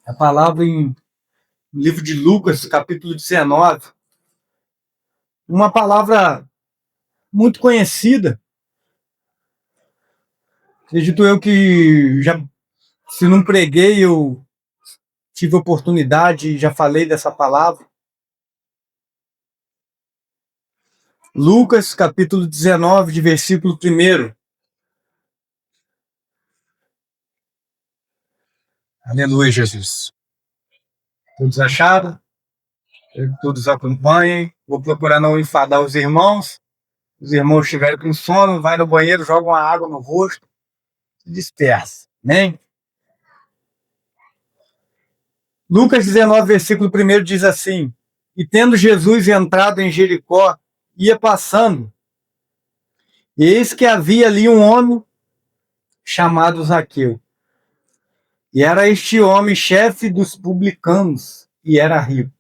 A palavra no livro de Lucas, capítulo 19, uma palavra muito conhecida. Acredito eu que já, se não preguei, eu tive oportunidade e já falei dessa palavra. Lucas, capítulo 19, de versículo 1. Aleluia, Jesus. Todos acharam? Todos acompanhem. Vou procurar não enfadar os irmãos. Os irmãos estiverem com sono, vai no banheiro, joga uma água no rosto, se dispersa. Amém? Lucas 19, versículo 1 diz assim: E tendo Jesus entrado em Jericó, ia passando, e eis que havia ali um homem chamado Zaqueu. E era este homem chefe dos publicanos, e era rico.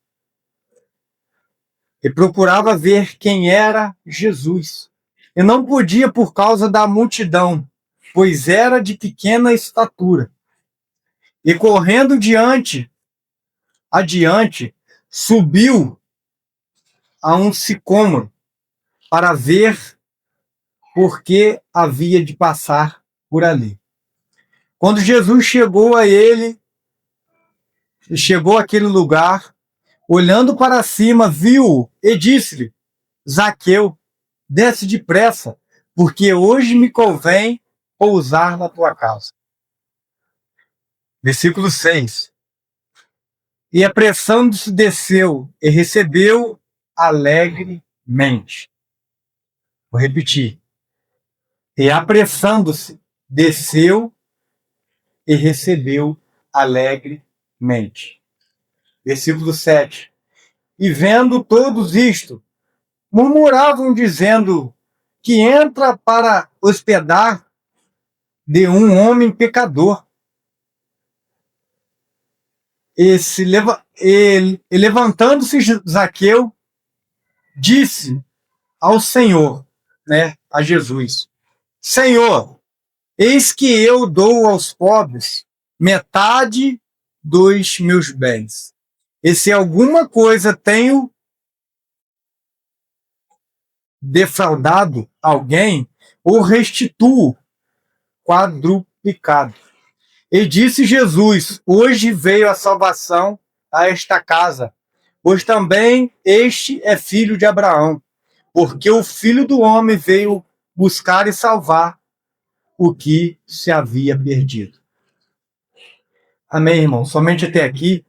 E procurava ver quem era Jesus. E não podia por causa da multidão, pois era de pequena estatura. E correndo adiante, subiu a um sicômoro para ver porque havia de passar por ali. Quando Jesus chegou àquele lugar, olhando para cima, viu e disse-lhe: Zaqueu, desce depressa, porque hoje me convém pousar na tua casa. Versículo 6. E apressando-se desceu e recebeu alegremente. Vou repetir. E apressando-se desceu e recebeu alegremente. Versículo 7. E vendo todos isto, murmuravam dizendo: que entra para hospedar de um homem pecador. E levantando-se Zaqueu, disse ao Senhor, a Jesus: Senhor, eis que eu dou aos pobres metade dos meus bens. E se alguma coisa tenho defraudado alguém, o restituo quadruplicado. E disse Jesus: hoje veio a salvação a esta casa, pois também este é filho de Abraão, porque o Filho do Homem veio buscar e salvar o que se havia perdido. Amém, irmão? Somente até aqui.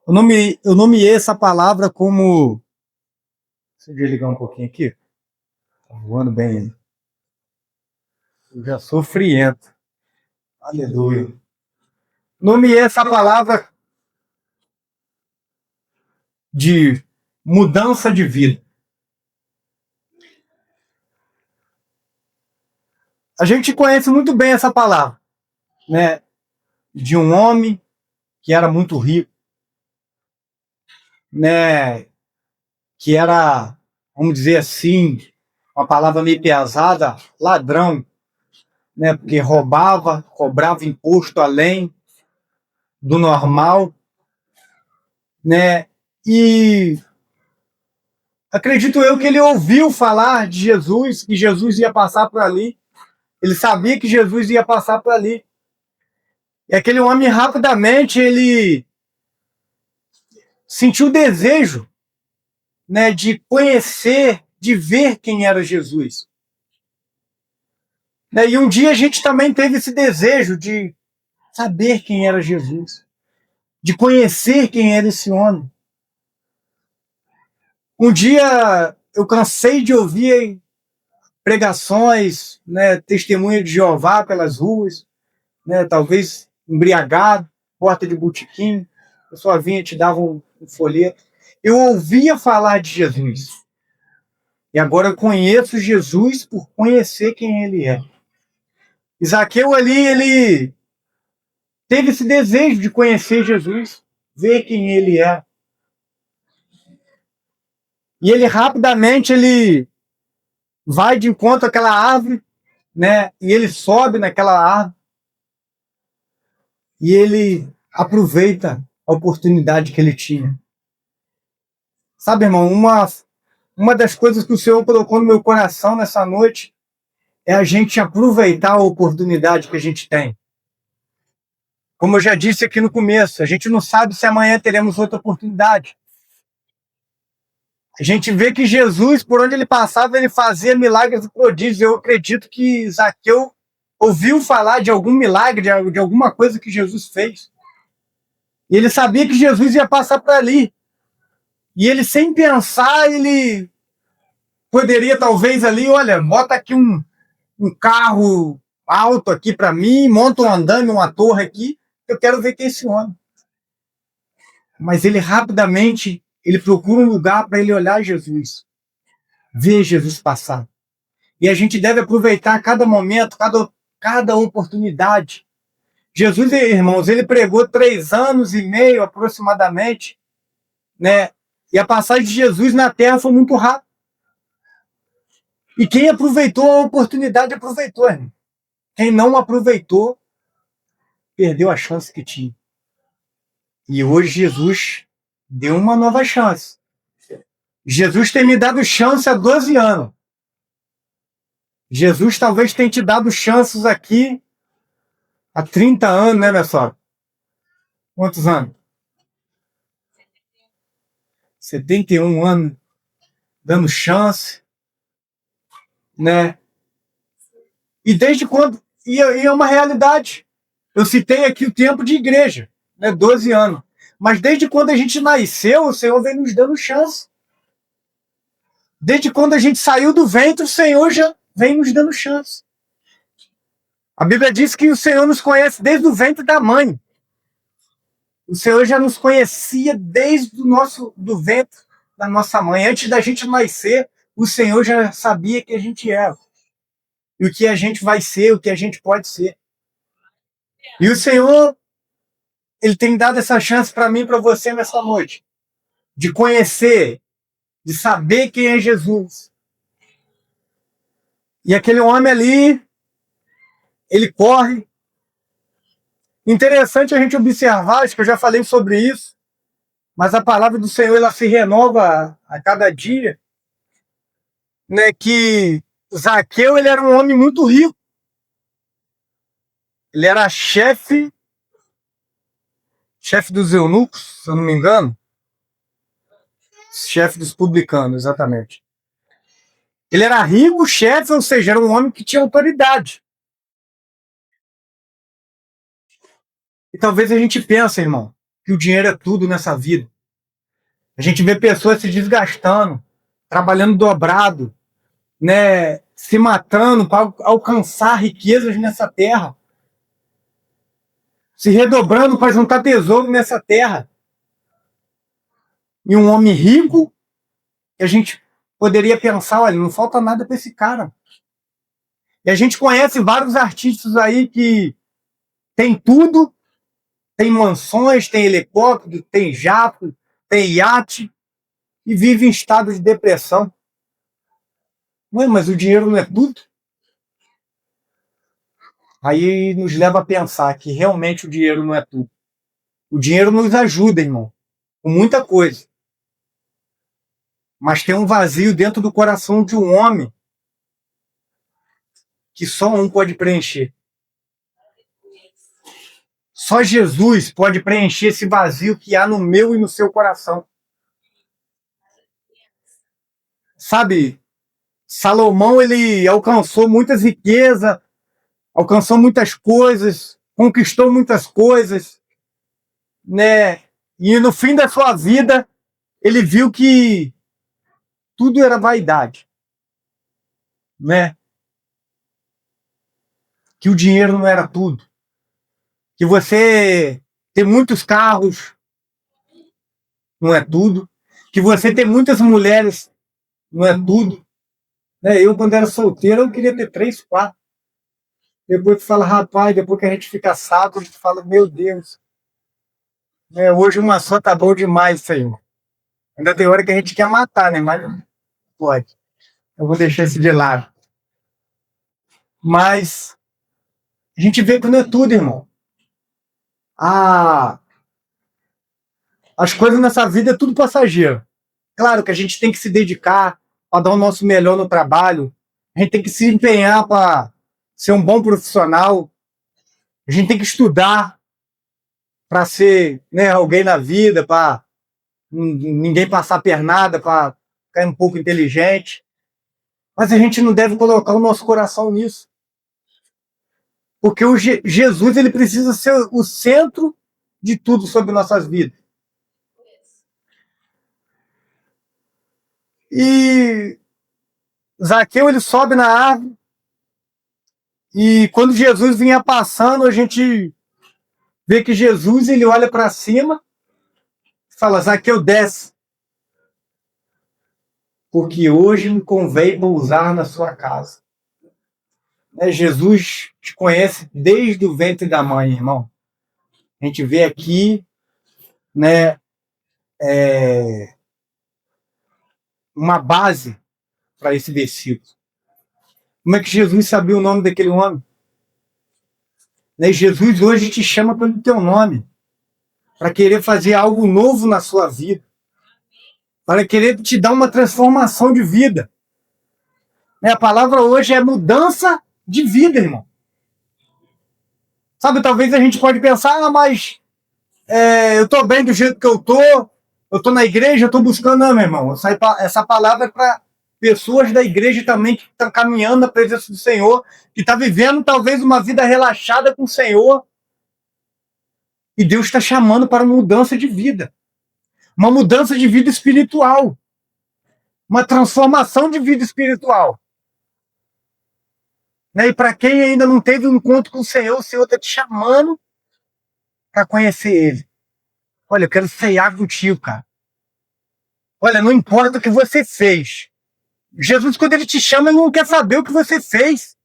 Eu nomeei essa palavra como... Deixa eu desligar um pouquinho aqui. Tá voando bem. Eu já sou friento. Aleluia. Nomeei essa palavra de mudança de vida. A gente conhece muito bem essa palavra, de um homem que era muito rico, que era, vamos dizer assim, uma palavra meio pesada, ladrão, porque roubava, cobrava imposto além do normal, e acredito eu que ele ouviu falar de Jesus, que Jesus ia passar por ali. Ele sabia que Jesus ia passar por ali. E aquele homem, rapidamente, ele sentiu o desejo, de conhecer, de ver quem era Jesus. E um dia a gente também teve esse desejo de saber quem era Jesus, de conhecer quem era esse homem. Um dia eu cansei de ouvir pregações, testemunha de Jeová pelas ruas, talvez embriagado, porta de botequim, a pessoa vinha e te dava um folheto. Eu ouvia falar de Jesus. E agora eu conheço Jesus por conhecer quem ele é. Zaqueu ali, ele teve esse desejo de conhecer Jesus, ver quem ele é. E ele rapidamente, ele vai de encontro àquela árvore, e ele sobe naquela árvore. e ele aproveita a oportunidade que ele tinha. Sabe, irmão, uma das coisas que o Senhor colocou no meu coração nessa noite é a gente aproveitar a oportunidade que a gente tem. Como eu já disse aqui no começo, a gente não sabe se amanhã teremos outra oportunidade. A gente vê que Jesus, por onde ele passava, ele fazia milagres e prodígios. Eu acredito que Zaqueu ouviu falar de algum milagre, de alguma coisa que Jesus fez. E ele sabia que Jesus ia passar por ali. E ele, sem pensar, ele poderia talvez ali, olha, bota aqui um carro alto aqui para mim, monta um andame, uma torre aqui, eu quero ver quem é esse homem. Mas ele rapidamente, ele procura um lugar para ele olhar Jesus, ver Jesus passar. E a gente deve aproveitar cada momento, cada oportunidade. Jesus, irmãos, ele pregou 3 anos e meio aproximadamente, né? E a passagem de Jesus na terra foi muito rápida. E quem aproveitou a oportunidade, aproveitou, irmão. Quem não aproveitou, perdeu a chance que tinha. E hoje Jesus deu uma nova chance. Jesus tem me dado chance há 12 anos. Jesus talvez tenha te dado chances aqui há 30 anos, né, minha sogra? Quantos anos? 71 anos dando chance, né? E desde quando? E é uma realidade. Eu citei aqui o tempo de igreja, né? 12 anos. Mas desde quando a gente nasceu, o Senhor vem nos dando chance. Desde quando a gente saiu do ventre, o Senhor já vem nos dando chance. A Bíblia diz que o Senhor nos conhece desde o ventre da mãe. O Senhor já nos conhecia desde do ventre da nossa mãe. Antes da gente nascer, o Senhor já sabia que a gente era. E o que a gente vai ser, o que a gente pode ser. E o Senhor, ele tem dado essa chance para mim e para você nessa noite. De conhecer, de saber quem é Jesus. E aquele homem ali, ele corre. Interessante a gente observar, acho que eu já falei sobre isso, mas a palavra do Senhor ela se renova a cada dia, né? Que Zaqueu ele era um homem muito rico. Ele era chefe dos eunucos, se eu não me engano. Chefe dos publicanos, exatamente. Ele era rico, chefe, ou seja, era um homem que tinha autoridade. E talvez a gente pense, irmão, que o dinheiro é tudo nessa vida. A gente vê pessoas se desgastando, trabalhando dobrado, né, se matando para alcançar riquezas nessa terra, se redobrando para juntar tesouro nessa terra. E um homem rico, a gente poderia pensar, olha, não falta nada para esse cara. E a gente conhece vários artistas aí que tem tudo, tem mansões, tem helicóptero, tem jato, tem iate, e vive em estado de depressão. Ué, mas o dinheiro não é tudo? Aí nos leva a pensar que realmente o dinheiro não é tudo. O dinheiro nos ajuda, irmão, com muita coisa. Mas tem um vazio dentro do coração de um homem que só um pode preencher. Só Jesus pode preencher esse vazio que há no meu e no seu coração. Sabe, Salomão ele alcançou muitas riquezas, alcançou muitas coisas, conquistou muitas coisas, né? E no fim da sua vida, ele viu que tudo era vaidade, né? Que o dinheiro não era tudo. Que você ter muitos carros não é tudo. Que você ter muitas mulheres não é tudo. Né? Eu, quando era solteiro, eu queria ter 3, 4. Depois tu fala, rapaz, depois que a gente fica assado, tu fala, meu Deus. Né? Hoje uma só tá bom demais, Senhor. Ainda tem hora que a gente quer matar, né? Mas não pode. Eu vou deixar isso de lado. Mas a gente vê que não é tudo, irmão. Ah, as coisas nessa vida é tudo passageiro. Claro que a gente tem que se dedicar para dar o nosso melhor no trabalho. A gente tem que se empenhar para ser um bom profissional. A gente tem que estudar para ser, né, alguém na vida, para ninguém passar pernada, para ficar um pouco inteligente. Mas a gente não deve colocar o nosso coração nisso. Porque o Jesus ele precisa ser o centro de tudo sobre nossas vidas. E Zaqueu ele sobe na árvore e quando Jesus vinha passando, a gente vê que Jesus ele olha para cima e fala: Zaqueu, desce, porque hoje me convém pousar na sua casa. Né, Jesus te conhece desde o ventre da mãe, irmão. A gente vê aqui, né, uma base para esse versículo. Como é que Jesus sabia o nome daquele homem? Né, Jesus hoje te chama pelo teu nome, para querer fazer algo novo na sua vida, para querer te dar uma transformação de vida. Né, a palavra hoje é mudança de vida, irmão. Sabe, talvez a gente pode pensar, mas eu estou bem do jeito que eu estou na igreja, eu estou buscando. Não, meu irmão, essa palavra é para pessoas da igreja também que estão caminhando na presença do Senhor, que estão vivendo talvez uma vida relaxada com o Senhor, e Deus está chamando para mudança de vida, uma mudança de vida espiritual, uma transformação de vida espiritual. Né? E para quem ainda não teve um encontro com o Senhor está te chamando para conhecer Ele. Olha, eu quero ceiar contigo, cara. Olha, não importa o que você fez. Jesus, quando ele te chama, ele não quer saber o que você fez.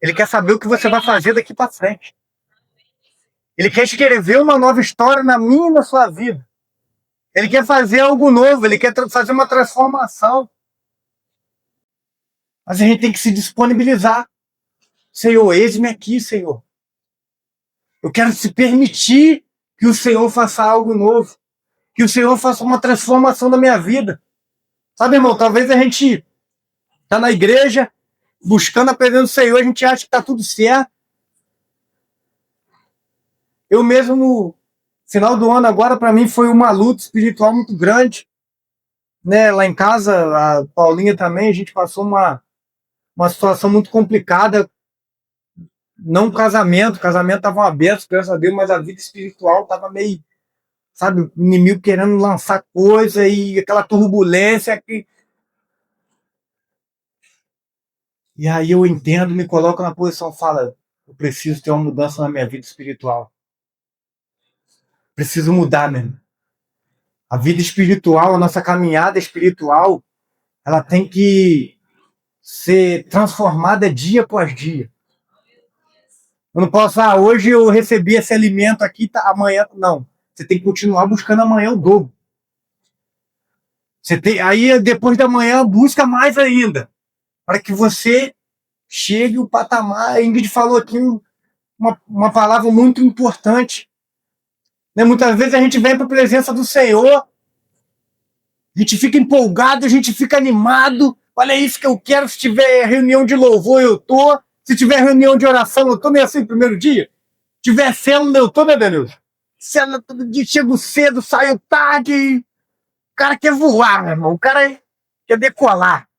Ele quer saber o que você vai fazer daqui para frente. Ele quer escrever uma nova história na minha e na sua vida. Ele quer fazer algo novo, ele quer fazer uma transformação. Mas a gente tem que se disponibilizar. Senhor, eis-me aqui, Senhor. Eu quero se permitir que o Senhor faça algo novo. Que o Senhor faça uma transformação da minha vida. Sabe, irmão, talvez a gente tá na igreja, buscando a presença do Senhor, a gente acha que tá tudo certo. Eu mesmo, no final do ano agora, para mim foi uma luta espiritual muito grande. Né? Lá em casa, a Paulinha também, a gente passou uma situação muito complicada. Não o casamento estava aberto, graças a Deus, mas a vida espiritual estava meio, sabe, o inimigo querendo lançar coisa e aquela turbulência. E aí eu entendo, me coloco na posição, fala, eu preciso ter uma mudança na minha vida espiritual. Preciso mudar mesmo. A vida espiritual, a nossa caminhada espiritual, ela tem que ser transformada dia após dia. Eu não posso, hoje eu recebi esse alimento aqui, tá, amanhã não. Você tem que continuar buscando amanhã o dobro. Aí depois da manhã busca mais ainda, para que você chegue ao patamar. A Ingrid falou aqui uma palavra muito importante. Né? Muitas vezes a gente vem para a presença do Senhor, a gente fica empolgado, a gente fica animado. Olha isso que eu quero. Se tiver reunião de louvor, eu tô. Se tiver reunião de oração, eu tô. Nem assim no primeiro dia. Se tiver célula, eu tô, né, Danilo? Célula todo dia, chego cedo, saio tarde. O cara quer voar, meu irmão. O cara quer decolar.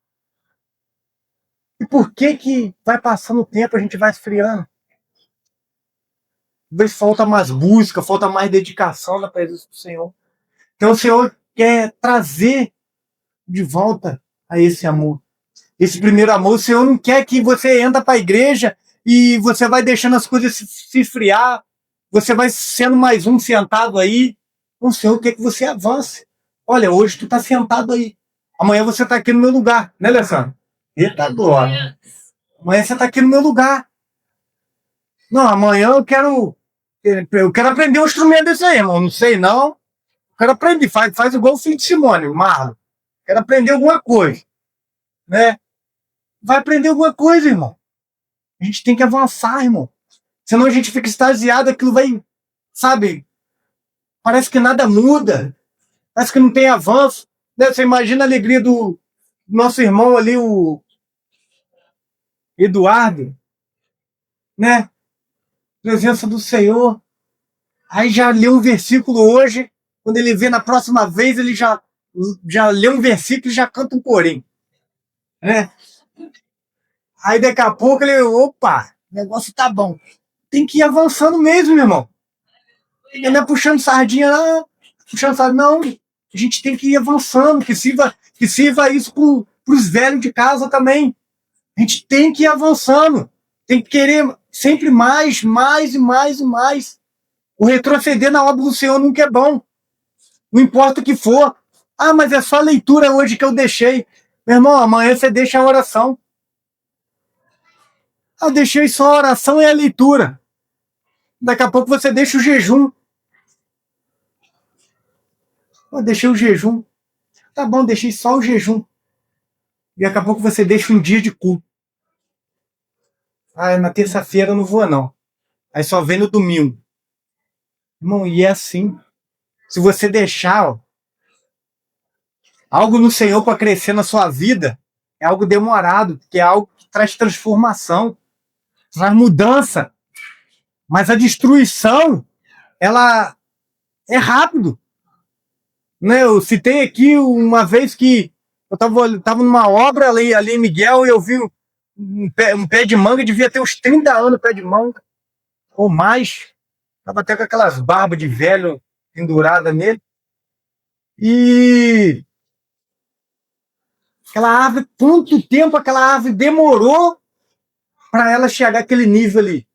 E por que vai passando o tempo, a gente vai esfriando? Às vezes falta mais busca, falta mais dedicação na presença do Senhor. Então o Senhor quer trazer de volta a esse amor. Esse primeiro amor, o Senhor não quer que você entra para a igreja e você vai deixando as coisas se esfriar, você vai sendo mais um sentado aí. O Senhor quer que você avance. Olha, hoje tu está sentado aí. Amanhã você está aqui no meu lugar, né, Alessandro? Eita glória. Amanhã você está aqui no meu lugar. Não, amanhã eu quero aprender um instrumento desse aí, irmão. Não sei não. Eu quero aprender. Faz igual o filho de Simone, o Marlon. Quero aprender alguma coisa, né? Vai aprender alguma coisa, irmão. A gente tem que avançar, irmão. Senão a gente fica extasiado, aquilo vai sabe, parece que nada muda, parece que não tem avanço. Né? Você imagina a alegria do nosso irmão ali, o Eduardo, né? Presença do Senhor. Aí já leu um versículo hoje, quando ele vê na próxima vez, ele já lê um versículo e já canta um porém. Né? Aí daqui a pouco ele, opa, o negócio tá bom. Tem que ir avançando mesmo, meu irmão. Ele não é puxando sardinha, não. Puxando sardinha, não. A gente tem que ir avançando, que sirva isso para os velhos de casa também. A gente tem que ir avançando. Tem que querer sempre mais, mais e mais e mais. O retroceder na obra do Senhor nunca é bom. Não importa o que for. Ah, mas é só a leitura hoje que eu deixei. Meu irmão, amanhã você deixa a oração. Ah, deixei só a oração e a leitura. Daqui a pouco você deixa o jejum. Ah, deixei o jejum. Tá bom, deixei só o jejum. E daqui a pouco você deixa um dia de culto. Ah, na terça-feira eu não vou, não. Aí só vem no domingo. Irmão, e é assim. Se você deixar algo no Senhor para crescer na sua vida, é algo demorado, porque é algo que traz transformação, traz mudança. Mas a destruição, ela é rápido. Né? Eu citei aqui uma vez que eu tava numa obra ali em Miguel e eu vi um pé de manga, devia ter uns 30 anos o pé de manga, ou mais. Tava até com aquelas barbas de velho pendurada nele. E aquela árvore, quanto tempo aquela árvore demorou para ela chegar àquele nível ali?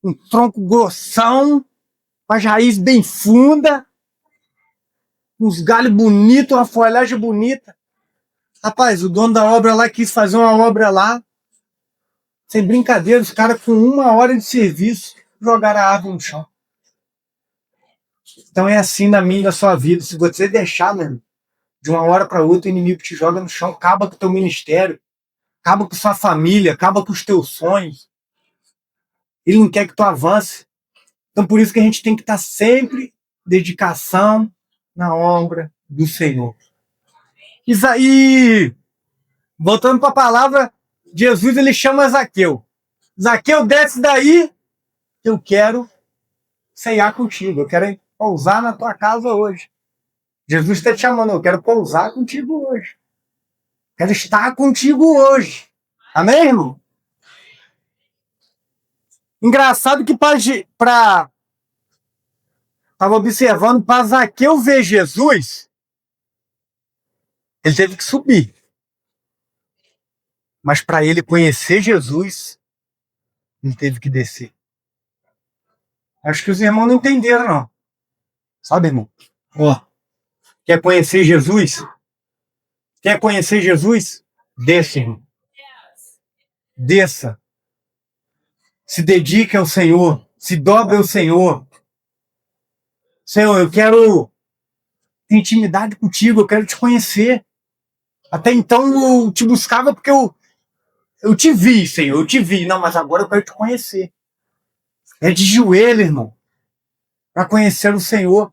Um tronco grossão, com as raízes bem funda, uns galhos bonitos, uma folhagem bonita. Rapaz, o dono da obra lá quis fazer uma obra lá, sem brincadeira, os caras com 1 hora de serviço jogaram a árvore no chão. Então é assim na minha e na sua vida. Se você deixar, mano, de uma hora para outra, o inimigo te joga no chão, acaba com o teu ministério, acaba com sua família, acaba com os teus sonhos. Ele não quer que tu avance. Então por isso que a gente tem que estar sempre dedicação na obra do Senhor. E voltando para a palavra, Jesus ele chama Zaqueu. Zaqueu, desce daí, eu quero ceiar contigo, eu quero pousar na tua casa hoje. Jesus está te chamando, eu quero pousar contigo hoje. Quero estar contigo hoje. Amém, irmão? Engraçado que estava observando, para Zaqueu ver Jesus, ele teve que subir. Mas para ele conhecer Jesus, ele teve que descer. Acho que os irmãos não entenderam, não. Sabe, irmão? Ó, quer conhecer Jesus? Quer conhecer Jesus? Desça, irmão. Desça. Se dedique ao Senhor. Se dobre ao Senhor. Senhor, eu quero ter intimidade contigo, eu quero te conhecer. Até então eu te buscava porque eu te vi, Senhor, eu te vi. Não, mas agora eu quero te conhecer. É de joelho, irmão, para conhecer o Senhor.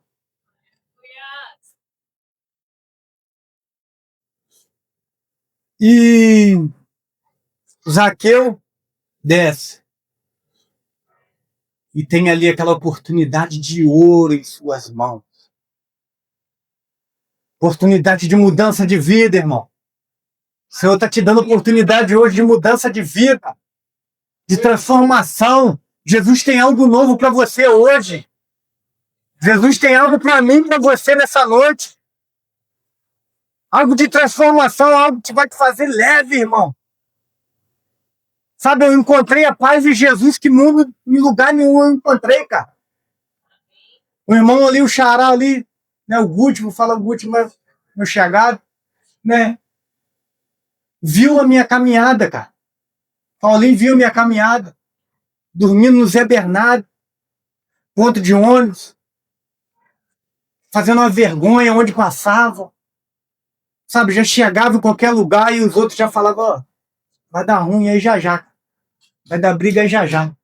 E Zaqueu desce. E tem ali aquela oportunidade de ouro em suas mãos. Oportunidade de mudança de vida, irmão. O Senhor está te dando oportunidade hoje de mudança de vida, de transformação. Jesus tem algo novo para você hoje. Jesus tem algo para mim, para você nessa noite. Algo de transformação, algo que vai te fazer leve, irmão. Sabe, eu encontrei a paz de Jesus que mundo em lugar nenhum eu encontrei, cara. O irmão ali, o xará ali, né, o Guti, vou falar o Guti, mas meu chegado, né, viu a minha caminhada, cara. Paulinho viu a minha caminhada, dormindo no Zé Bernardo, ponto de ônibus, fazendo uma vergonha onde passava. Sabe, já chegava em qualquer lugar e os outros já falavam, ó, vai dar ruim aí já já. Vai dar briga aí já já.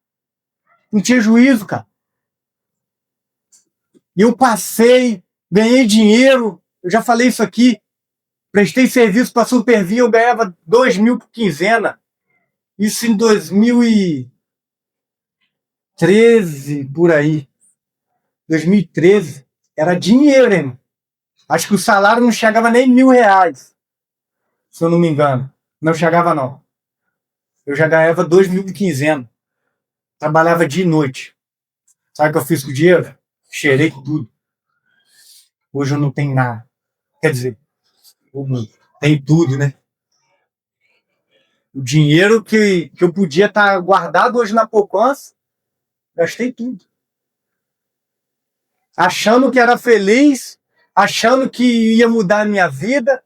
Não tinha juízo, cara. E eu passei, ganhei dinheiro, eu já falei isso aqui, prestei serviço para a Supervia, eu ganhava 2.000 por quinzena. Isso em 2013, por aí. 2013. Era dinheiro, hein? Acho que o salário não chegava nem R$ 1.000, se eu não me engano. Não chegava, não. Eu já ganhava 2.000 por quinzena. Trabalhava dia e noite. Sabe o que eu fiz com o dinheiro? Cheirei tudo. Hoje eu não tenho nada. Quer dizer, eu tenho tudo, né? O dinheiro que eu podia estar guardado hoje na poupança, gastei tudo. Achando que era feliz, achando que ia mudar a minha vida,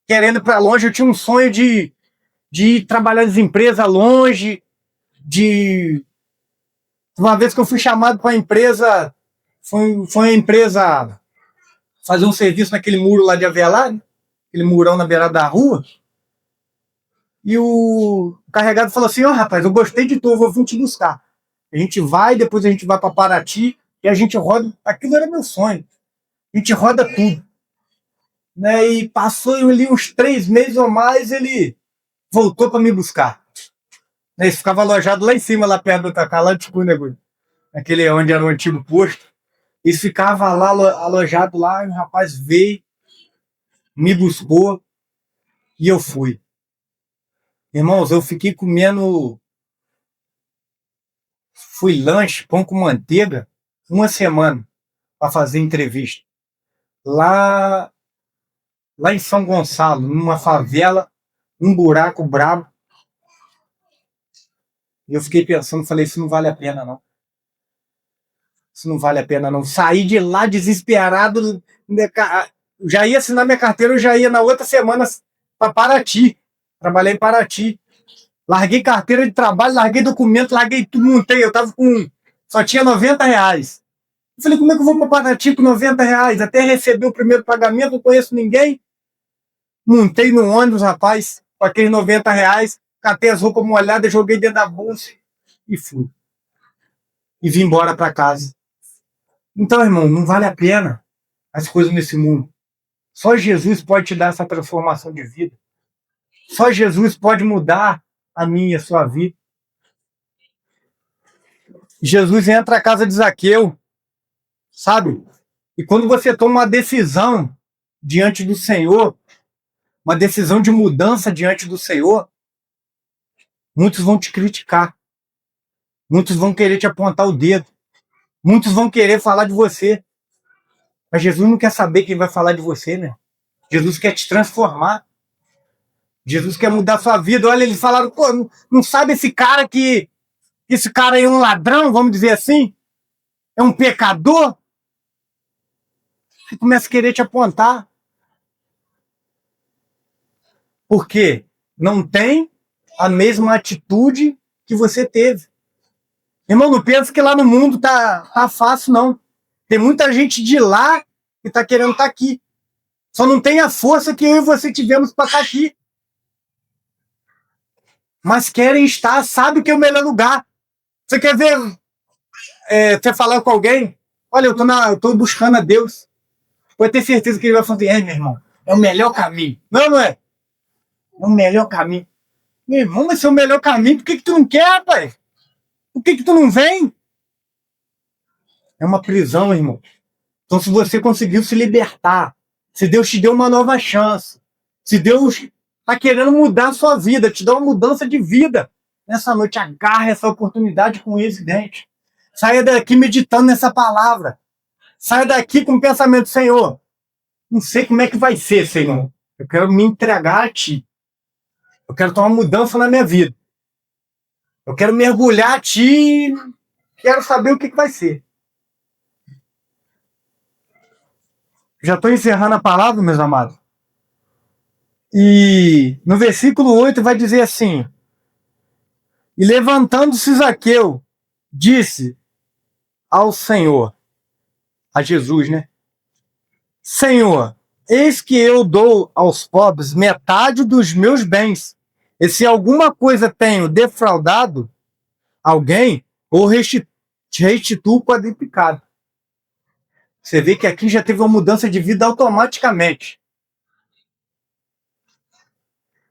querendo ir para longe. Eu tinha um sonho de ir trabalhar nas empresas longe, de... Uma vez que eu fui chamado para a empresa, foi a empresa fazer um serviço naquele muro lá de Avelar, né? Aquele murão na beirada da rua, e o carregado falou assim: ó, rapaz, eu gostei de tu, eu vou vir te buscar. A gente vai, depois a gente vai para Paraty, e a gente roda. Aquilo era meu sonho. A gente roda tudo. Né? E passou ali uns 3 meses ou mais, ele voltou para me buscar. Ele ficava alojado lá em cima, lá perto do Tacá, lá de Cunha, aquele onde era o antigo posto. Ele ficava lá alojado lá, e o rapaz veio, me buscou e eu fui. Irmãos, eu fiquei comendo, fui lanche, pão com manteiga, uma semana para fazer entrevista. Lá em São Gonçalo, numa favela, um buraco brabo. E eu fiquei pensando, falei, isso não vale a pena, não. Isso não vale a pena, não. Saí de lá desesperado, já ia assinar minha carteira, eu já ia na outra semana para Paraty. Trabalhei em Paraty. Larguei carteira de trabalho, larguei documento, larguei tudo, montei. Eu tava com... Só tinha R$ 90. Eu falei, como é que eu vou para Paraty com R$ 90? Até receber o primeiro pagamento, não conheço ninguém. Montei no ônibus, rapaz, com aqueles R$ 90, catei as roupas molhadas, joguei dentro da bolsa e fui. E vim embora para casa. Então, irmão, não vale a pena as coisas nesse mundo. Só Jesus pode te dar essa transformação de vida. Só Jesus pode mudar a minha e a sua vida. Jesus entra na casa de Zaqueu, sabe? E quando você toma uma decisão diante do Senhor, uma decisão de mudança diante do Senhor, muitos vão te criticar. Muitos vão querer te apontar o dedo. Muitos vão querer falar de você. Mas Jesus não quer saber quem vai falar de você, né? Jesus quer te transformar. Jesus quer mudar a sua vida. Olha, eles falaram, pô, não sabe esse cara que... Esse cara é um ladrão, vamos dizer assim? É um pecador? Você começa a querer te apontar. Porque não tem a mesma atitude que você teve. Irmão, não pensa que lá no mundo tá fácil, não. Tem muita gente de lá que tá querendo estar aqui. Só não tem a força que eu e você tivemos para estar aqui. Mas querem estar, sabe que é o melhor lugar. Você quer ver, você falar com alguém? Olha, eu tô buscando a Deus. Pode ter certeza que ele vai falar assim, meu irmão, é o melhor caminho. Não, não é? É o melhor caminho. Meu irmão, mas se é o melhor caminho, por que tu não quer, pai? Por que tu não vem? É uma prisão, irmão. Então, se você conseguiu se libertar, se Deus te deu uma nova chance, se Deus está querendo mudar a sua vida, te dar uma mudança de vida, nessa noite, agarre essa oportunidade com esse dente. Saia daqui meditando nessa palavra. Saia daqui com o pensamento, Senhor, não sei como é que vai ser, Senhor. Eu quero me entregar a Ti. Eu quero ter uma mudança na minha vida. Eu quero mergulhar a Ti. Quero saber o que vai ser. Já estou encerrando a palavra, meus amados. E no versículo 8 vai dizer assim: e levantando-se Zaqueu, disse ao Senhor, a Jesus, né? Senhor, eis que eu dou aos pobres metade dos meus bens. E se alguma coisa tenho defraudado alguém, ou restituo quadruplicado. Você vê que aqui já teve uma mudança de vida automaticamente.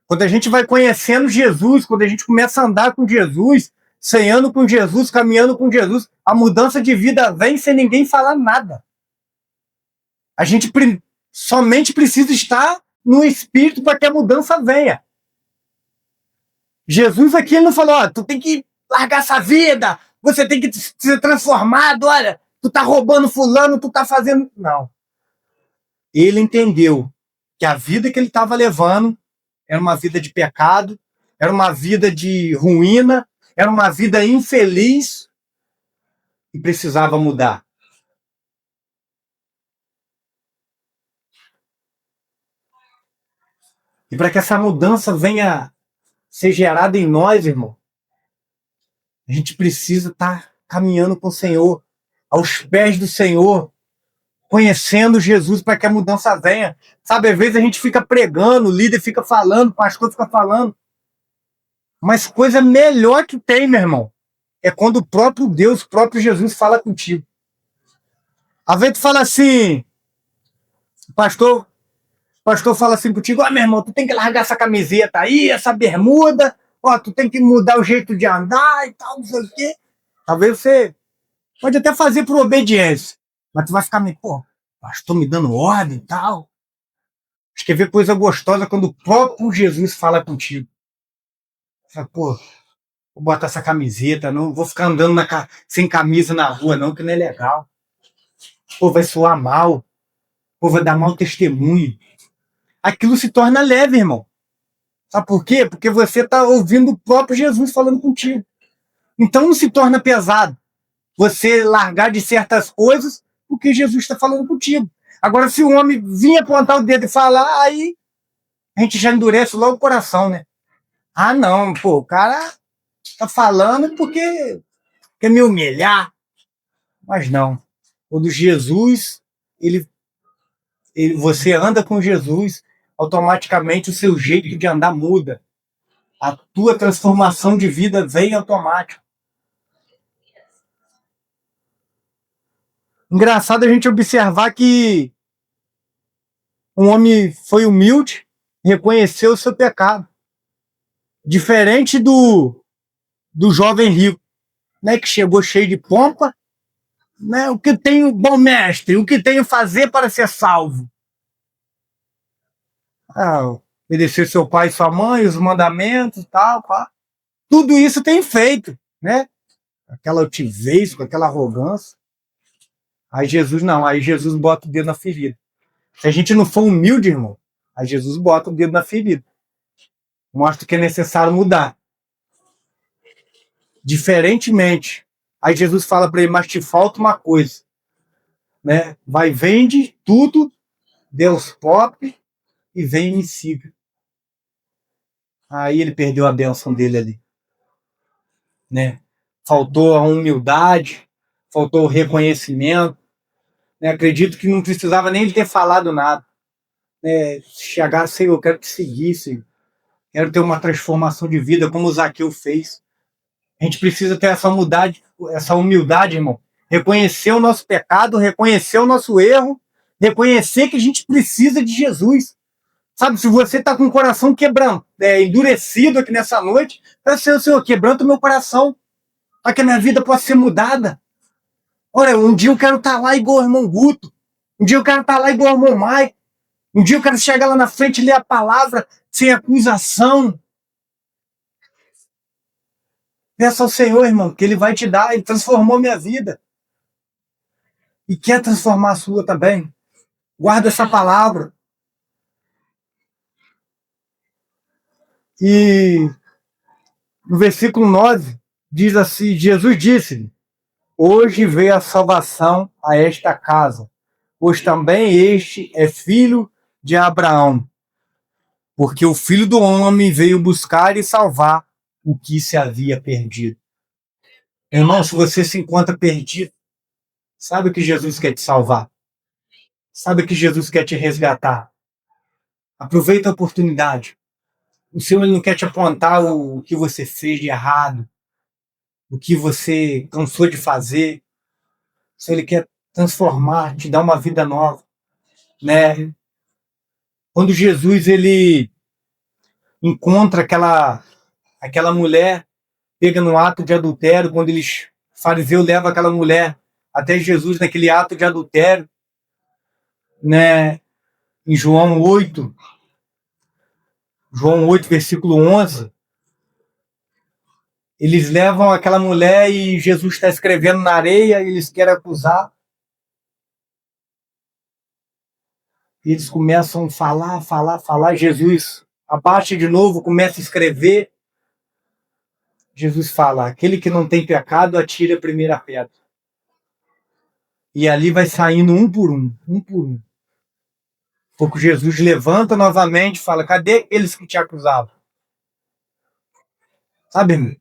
Quando a gente vai conhecendo Jesus, quando a gente começa a andar com Jesus, ceando com Jesus, caminhando com Jesus, a mudança de vida vem sem ninguém falar nada. A gente somente precisa estar no Espírito para que a mudança venha. Jesus aqui ele não falou, ó, tu tem que largar essa vida, você tem que ser transformado, olha, tu tá roubando fulano, tu tá fazendo... Não. Ele entendeu que a vida que ele estava levando era uma vida de pecado, era uma vida de ruína, era uma vida infeliz e precisava mudar. E para que essa mudança venha ser gerada em nós, irmão, a gente precisa estar caminhando com o Senhor, aos pés do Senhor, conhecendo Jesus para que a mudança venha. Sabe, às vezes a gente fica pregando, o líder fica falando, o pastor fica falando, mas coisa melhor que tem, meu irmão, é quando o próprio Deus, o próprio Jesus fala contigo. Às vezes tu fala assim, o pastor fala assim contigo, ó, meu irmão, tu tem que largar essa camiseta aí, essa bermuda, ó, tu tem que mudar o jeito de andar e tal, não sei o quê. Talvez você pode até fazer por obediência, mas tu vai ficar meio, pô, pastor me dando ordem e tal. Acho que ver coisa gostosa quando o próprio Jesus fala contigo. Você fala, pô, vou botar essa camiseta, não vou ficar andando sem camisa na rua, não, que não é legal. Pô, vai soar mal. Pô, vai dar mau testemunho. Aquilo se torna leve, irmão. Sabe por quê? Porque você está ouvindo o próprio Jesus falando contigo. Então não se torna pesado você largar de certas coisas porque Jesus está falando contigo. Agora, se o homem vir apontar o dedo e falar, aí a gente já endurece logo o coração, né? Ah, não, pô, o cara tá falando porque quer me humilhar. Mas não. Quando Jesus, você anda com Jesus, automaticamente o seu jeito de andar muda. A tua transformação de vida vem automático. Engraçado a gente observar que um homem foi humilde, reconheceu o seu pecado. Diferente do jovem rico, né, que chegou cheio de pompa, né, o que tenho, bom mestre, o que tenho fazer para ser salvo? Ah, obedecer seu pai e sua mãe, os mandamentos e tal, pá. Tudo isso tem feito, né? Aquela altivez, com aquela arrogância. Aí Jesus não, aí Jesus bota o dedo na ferida. Se a gente não for humilde, irmão, aí Jesus bota o dedo na ferida. Mostra que é necessário mudar. Diferentemente, aí Jesus fala para ele, mas te falta uma coisa, né? Vai, vende tudo, dê aos pobres e vem e me siga. Aí ele perdeu a bênção dele ali, né? Faltou a humildade, faltou o reconhecimento, né? Acredito que não precisava nem de ter falado nada, né? Chegar, Senhor, eu quero te seguir, Senhor. Quero ter uma transformação de vida como o Zaqueu fez. A gente precisa ter essa humildade, irmão. Reconhecer o nosso pecado, reconhecer o nosso erro, reconhecer que a gente precisa de Jesus. Sabe, se você está com o coração quebrando, endurecido aqui nessa noite, peça, Senhor, quebranta o meu coração, para que a minha vida possa ser mudada. Olha, um dia eu quero estar lá igual o irmão Guto, um dia eu quero estar lá igual o irmão Mike, um dia eu quero chegar lá na frente e ler a palavra sem acusação. Peça ao Senhor, irmão, que Ele vai te dar. Ele transformou minha vida. E quer transformar a sua também. Guarda essa palavra. E no versículo 9, diz assim, Jesus disse, hoje veio a salvação a esta casa, pois também este é filho de Abraão. Porque o Filho do Homem veio buscar e salvar o que se havia perdido. Irmão, se você se encontra perdido, sabe que Jesus quer te salvar. Sabe que Jesus quer te resgatar. Aproveita a oportunidade. O Senhor não quer te apontar o que você fez de errado, o que você cansou de fazer. O Senhor, Ele quer transformar, te dar uma vida nova, né? Quando Jesus ele encontra aquela mulher pega no ato de adultério, quando o fariseu leva aquela mulher até Jesus naquele ato de adultério, né? Em João 8, versículo 11, eles levam aquela mulher e Jesus está escrevendo na areia, e eles querem acusar. E eles começam a falar. Jesus abaixa de novo, começa a escrever. Jesus fala: aquele que não tem pecado, atire a primeira pedra. E ali vai saindo um por um. Porque Jesus levanta novamente e fala: cadê aqueles que te acusavam? Sabe, irmão?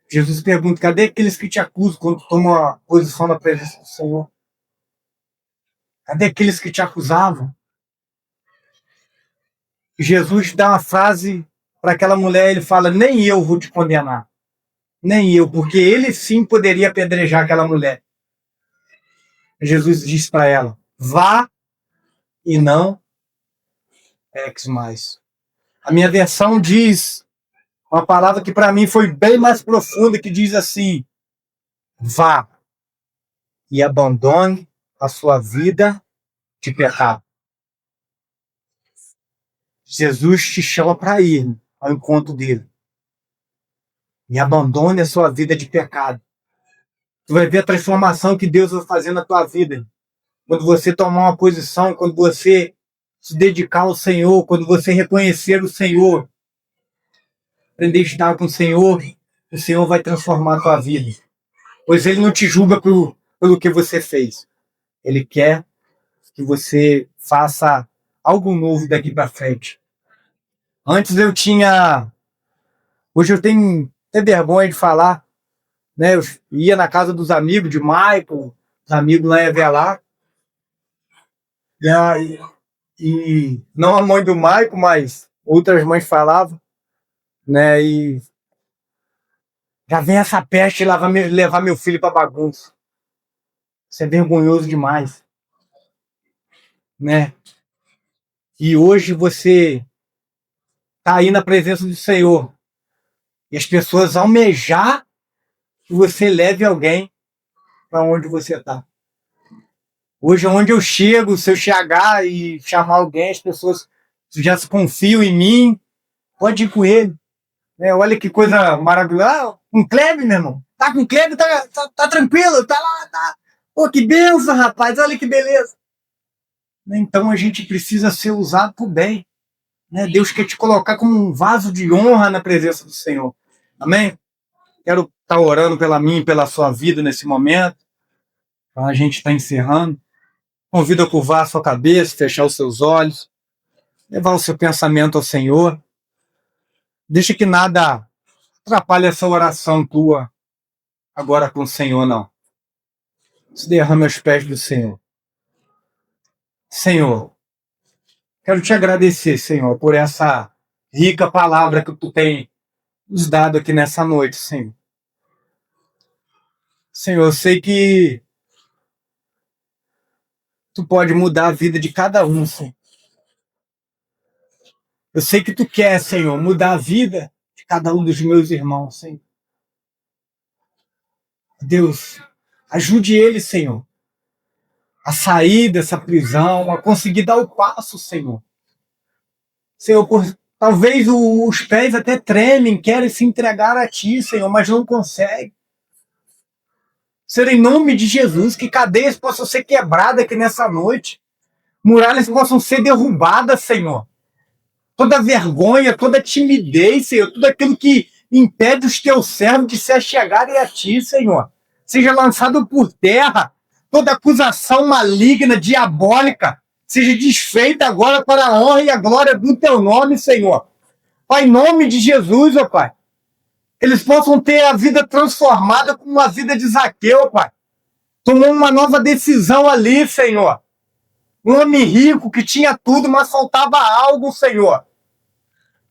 Jesus pergunta: cadê aqueles que te acusam quando tomam a posição na presença do Senhor? Cadê aqueles que te acusavam? E Jesus dá uma frase para aquela mulher, ele fala: nem eu vou te condenar. Nem eu, porque ele sim poderia apedrejar aquela mulher. Jesus diz para ela: vá e não peques mais. A minha versão diz uma palavra que para mim foi bem mais profunda, que diz assim: vá e abandone a sua vida de pecado. Jesus te chama para ir ao encontro dele. E abandone a sua vida de pecado. Tu vai ver a transformação que Deus vai fazer na tua vida. Quando você tomar uma posição, quando você se dedicar ao Senhor, quando você reconhecer o Senhor, aprender a estar com o Senhor vai transformar a tua vida. Pois Ele não te julga pelo que você fez. Ele quer que você faça algo novo daqui para frente. Antes eu tinha... Hoje eu tenho até vergonha de falar, né? Eu ia na casa dos amigos de Michael, os amigos lá em Avelar, e não a mãe do Michael, mas outras mães falavam, né? E já vem essa peste levar meu filho para bagunça. Isso é vergonhoso demais, né? E hoje você tá aí na presença do Senhor e as pessoas almejar que você leve alguém para onde você está. Hoje, onde eu chego, se eu chegar e chamar alguém, as pessoas já se confiam em mim, pode ir com ele. Né? Olha que coisa maravilhosa. Com Kleber, meu irmão. Tá com Kleber, tá tranquilo, tá lá, tá. Pô, que benção, rapaz, olha que beleza. Então a gente precisa ser usado por bem. Né? Deus quer te colocar como um vaso de honra na presença do Senhor. Amém? Quero estar orando pela mim e pela sua vida nesse momento. A gente está encerrando. Convido a curvar a sua cabeça, fechar os seus olhos, levar o seu pensamento ao Senhor. Deixa que nada atrapalhe essa oração tua agora com o Senhor, não. Se derrame aos pés do Senhor. Senhor, quero te agradecer, Senhor, por essa rica palavra que tu tem nos dado aqui nessa noite, Senhor. Senhor, eu sei que tu pode mudar a vida de cada um, Senhor. Eu sei que tu quer, Senhor, mudar a vida de cada um dos meus irmãos, Senhor. Deus, ajude ele, Senhor, a sair dessa prisão, a conseguir dar o passo, Senhor. Senhor, talvez os pés até tremem, querem se entregar a Ti, Senhor, mas não conseguem. Senhor, em nome de Jesus, que cadeias possam ser quebradas aqui nessa noite, muralhas possam ser derrubadas, Senhor. Toda vergonha, toda timidez, Senhor, tudo aquilo que impede os Teus servos de se achegarem a Ti, Senhor, seja lançado por terra. Toda acusação maligna, diabólica, seja desfeita agora para a honra e a glória do Teu nome, Senhor. Pai, em nome de Jesus, ó Pai, eles possam ter a vida transformada como uma vida de Zaqueu, Pai. Tomou uma nova decisão ali, Senhor. Um homem rico que tinha tudo, mas faltava algo, Senhor.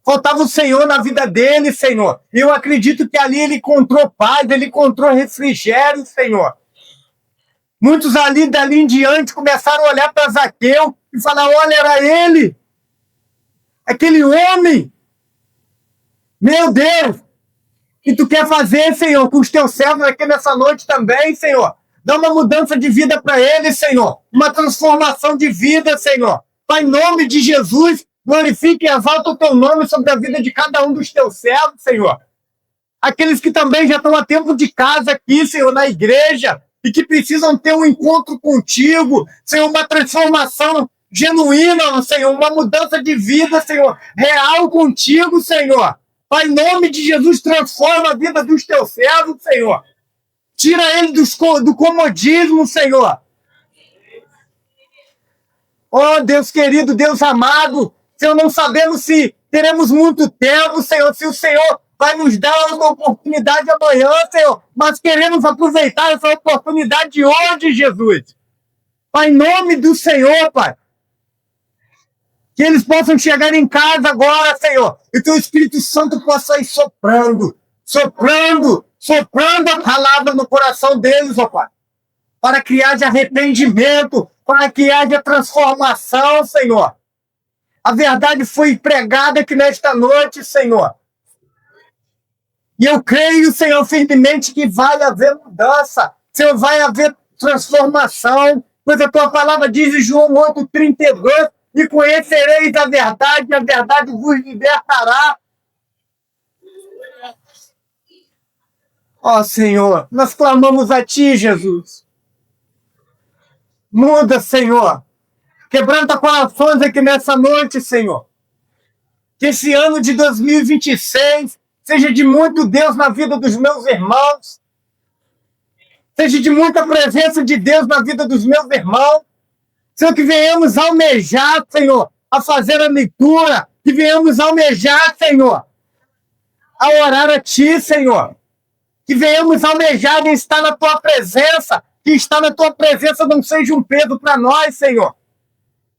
Faltava o Senhor na vida dele, Senhor. Eu acredito que ali ele encontrou paz, ele encontrou refrigério, Senhor. Muitos ali, dali em diante, começaram a olhar para Zaqueu e falar: olha, era ele, aquele homem. Meu Deus! E tu quer fazer, Senhor, com os teus servos aqui nessa noite também, Senhor. Dá uma mudança de vida para eles, Senhor. Uma transformação de vida, Senhor. Pai, em nome de Jesus, glorifique e exalta o teu nome sobre a vida de cada um dos teus servos, Senhor. Aqueles que também já estão há tempo de casa aqui, Senhor, na igreja, e que precisam ter um encontro contigo, Senhor, uma transformação genuína, Senhor, uma mudança de vida, Senhor, real contigo, Senhor. Pai, em nome de Jesus, transforma a vida dos teus servos, Senhor. Tira ele do comodismo, Senhor. Oh, Deus querido, Deus amado, Senhor, não sabemos se teremos muito tempo, Senhor, se o Senhor vai nos dar uma oportunidade amanhã, Senhor, mas queremos aproveitar essa oportunidade hoje, Jesus. Pai, em nome do Senhor, Pai, que eles possam chegar em casa agora, Senhor, e que o Espírito Santo possa ir soprando, soprando, soprando a palavra no coração deles, ó Pai, para que haja arrependimento, para que haja transformação, Senhor. A verdade foi pregada aqui nesta noite, Senhor. E eu creio, Senhor, firmemente que vai haver mudança, Senhor, vai haver transformação, pois a tua palavra diz em João 8,32, e conhecereis a verdade vos libertará. Ó Senhor, nós clamamos a Ti, Jesus. Muda, Senhor. Quebranta corações aqui nessa noite, Senhor. Que esse ano de 2026 seja de muito Deus na vida dos meus irmãos. Seja de muita presença de Deus na vida dos meus irmãos. Senhor, que venhamos almejar, Senhor, a fazer a leitura. Que venhamos almejar, Senhor, a orar a Ti, Senhor. Que venhamos almejar em estar na Tua presença. Que estar na Tua presença não seja um peso para nós, Senhor.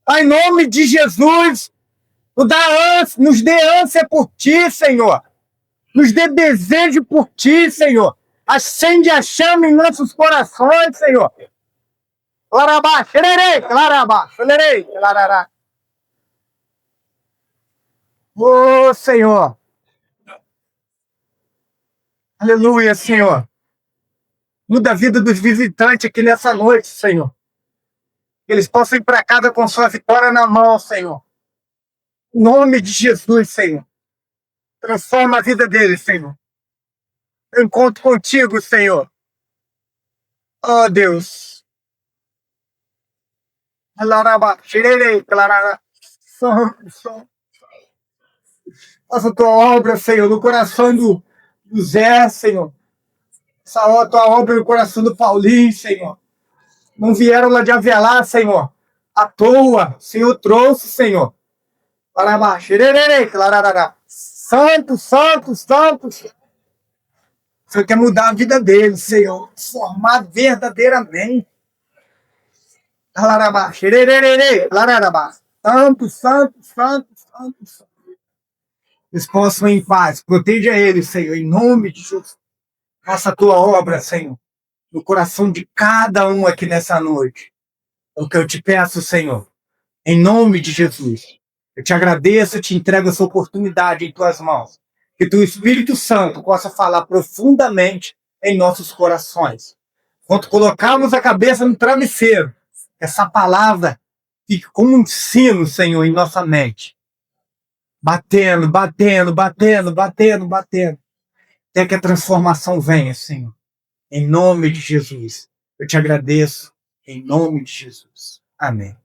Em nome de Jesus, nos dê ânsia por Ti, Senhor. Nos dê desejo por Ti, Senhor. Acende a chama em nossos corações, Senhor. Ô, Senhor. Aleluia, Senhor. Muda a vida dos visitantes aqui nessa noite, Senhor. Que eles possam ir para casa com sua vitória na mão, Senhor. Em nome de Jesus, Senhor. Transforma a vida deles, Senhor. Eu encontro contigo, Senhor. Oh, Deus. Faça a tua obra, Senhor, no coração do Zé, Senhor. Essa tua obra no coração do Paulinho, Senhor. Não vieram lá de Avelar, Senhor. À toa. O Senhor trouxe, Senhor. Santo, santo, santo. O Senhor quer mudar a vida deles, Senhor. Formar verdadeiramente. Santo, santo, santo, santo, santo. Eles possam ir em paz. Proteja eles, Senhor, em nome de Jesus. Faça a tua obra, Senhor, no coração de cada um aqui nessa noite. É o que eu te peço, Senhor, em nome de Jesus. Eu te agradeço, te entrego essa oportunidade em tuas mãos. Que teu Espírito Santo possa falar profundamente em nossos corações. Quando colocarmos a cabeça no travesseiro, essa palavra fique como um sino, Senhor, em nossa mente. Batendo, batendo, batendo, batendo, batendo. Até que a transformação venha, Senhor. Em nome de Jesus. Eu te agradeço. Em nome de Jesus. Amém.